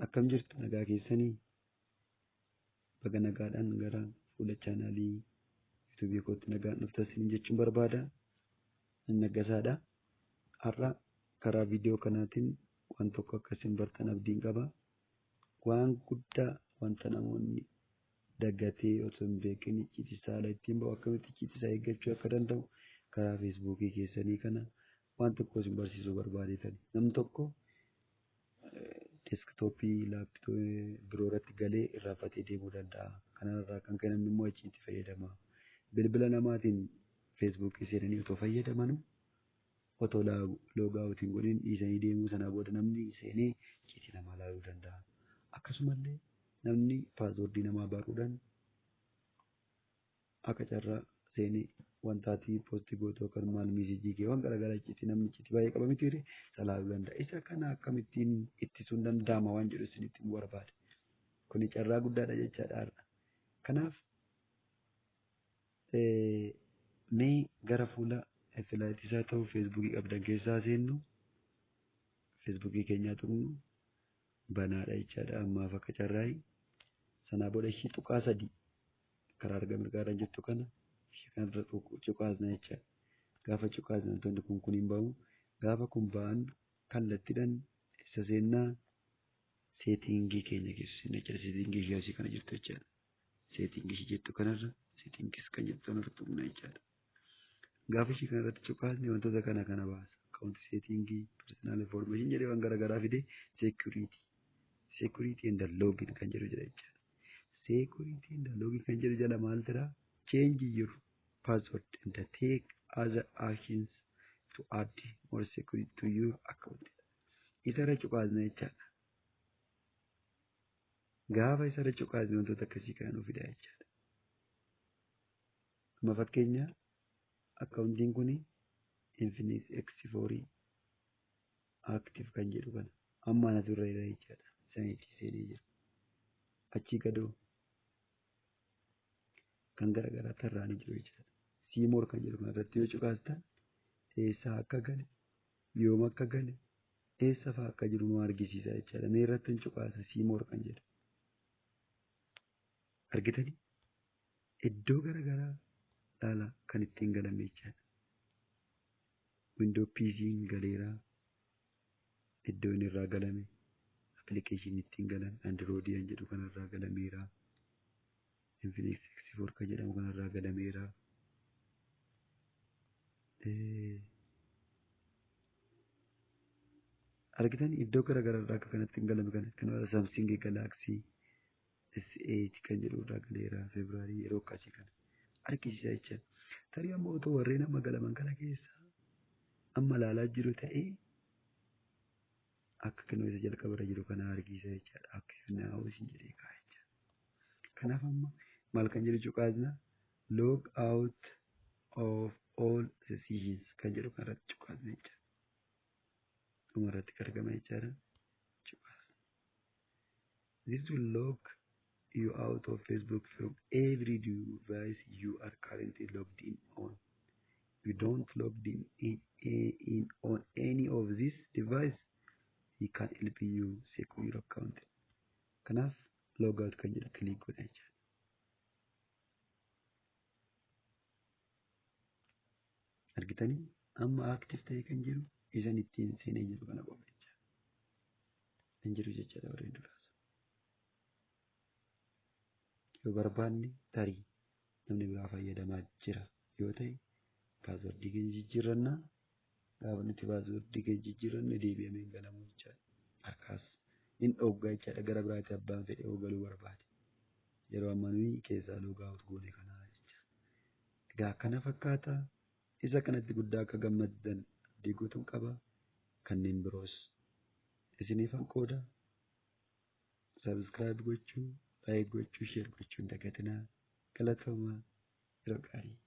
akkam jirtu nagaa keessanii baga nagaadhaan gara fuula chaanaalii YouTube kootti nagaan dhuftan jechuun barbaada. Nagasaadha. Har'a karaa viidiyoo kanaatiin waan tokko akkasiin bartan abdiin qaba. Waan guddaa wanta namoonni dagatee osoo hin beekin iccitiisaa ittiin bahu akkamitti iccitiisaa eeggachuu akka danda'u karaa feesbuukii keessanii kana waan tokko isin barsiisuu barbaadeetani. Namni tokko deeskitooppii laaptooppii biroo irratti galee irraanfatee deemuu danda'a. Kanarraa kan ka'e namni immoo achitti fayyadama. Bilbila namaatiin feesbuukii seenanii otoo fayyadamanuu otoo loogaawutiin godhin dhiisanii deemuu sanaa booda namni seenee icciitii namaa ilaaluu danda'a. Akkasumallee namni paaswoordii namaa baruudhaan akka carraa seenee wantaatii poostii gootu yookaan maal miisejii kee waan garaagaraa icciitii namni icciitii baay'ee qaba miti salaaluu danda'a. Isa kana akkamittiin ittisuun danda'ama waan jedhu isinitti barbaada. Kuni carraa guddaadha jechaadha har'a. Kanaaf mee gara fuula filaatisaa ta'u feesbuukii qabdan keessaa seennu feesbuukii keenyaa tuqnu banaadha jechaadha. Ammaaf akka carraayi sanaa booda ishii tuqaa sadii karaa arga mirgaarra jirtu kana ishii kanarra cuqaasna jechaadha. Gaafa cuqaasna wantoonni kun hin bahu. Gaafa kun ba'an kallattiidhaan isa seennaa seetingii keenya keessa jechaadha. Seetingii ishee asii kana jirtu jechaadha. Seetingii ishee jettu kanarra seetingis kan jettu kanarra tuqna jechaadha. Gaafa ishii kanarratti cuqaasne wantoota kana baasa. Akaawunti seetingii, personal information jedhee waan garaagaraa fidee security and login kan jedhu jira jechaadha. Security and login kan jedhu jala maal jira? Change your password and take other actions to add more security to your account. Isarra cuqaasna jechaadha. Gaafa isarra cuqaasne wantoota akkasii kan nu fida jechaadha. Amma fakkeenya akkaawuntiin kun Infinix X4 active kan jedhu kana amma ana turre jechaadha. Sanitti seenee jira. Achii gadoo kan garaagaraa tarraanii jiru jechaadha. Siimoor kan jedhu kanarratti yoo cuqaastan eessa akka gale, yoom akka gale, eessa fa'aa akka jiru nu argisiisa jechaadha. Mee irratti hin cuqaasa siimoor kan jedhu. Argitanii? Iddoo garaagaraa dhaala kan ittiin galame jechaadha. Windoo PC'n galeeraa iddoo inni irraa galame appilikeeshinii ittiin galan Androidii jedhu kanarraa galameera. Infinix X4 kan jedhamu kanarraa galameera. Argitanii iddoo garaagaraa akka kanatti hin galame kana Samsung Galaxy S8 kan jedhu irraa galeera. Febraarii yeroo akkasii kana argisiisa jechaadha. Tarii ammoo otoo warreen amma galaman kana keessa amma ilaalaa jiru ta'ee akka kennu isa jalqabarra jiru kana argisiisa jechaadha. Akka naawus hin jedhee kaa'e jechaadha. Kanaaf amma maal kan jedhu cuqaasna log out of all sessions kan jedhu kanarratti cuqaasna jechaadha. Dhumarratti argama jechaadha. Cuqaasna. This will log you out of Facebook from every device you are currently logged in on. If you don't logged in on any of these devices, he can help you secure your account. Kanaaf log out kan jedhu click godha jechaadha. Argitanii amma active ta'e kan jiru isan ittiin seenee jiru kana qofa jechaadha. Kan jiru jechaadha warreen duraas. Yoo barbaanne tarii namni biraa fayyadamaa jira yoo ta'e paaswoordii keenya jijjiirranna. Gaafa nuti paaswoordii keenya jijjiirranne deebi'amee hin galamu jechaadha. Harkaas hin dhoggaa jechaadha. Gara biraatti abbaan fedhee galuu barbaade. Yeroo amma nuyi keessaa loogaawut goone kanaa jechaadha. Egaa kana fakkaata. Isa kanatti guddaa akka gammaddan abdii guutuun qaba. Kanneen biroos isiniifan qooda. Subscribe gochuu, like gochuu, share gochuu hin dagatinaa. Galatoomaa yeroo gaarii.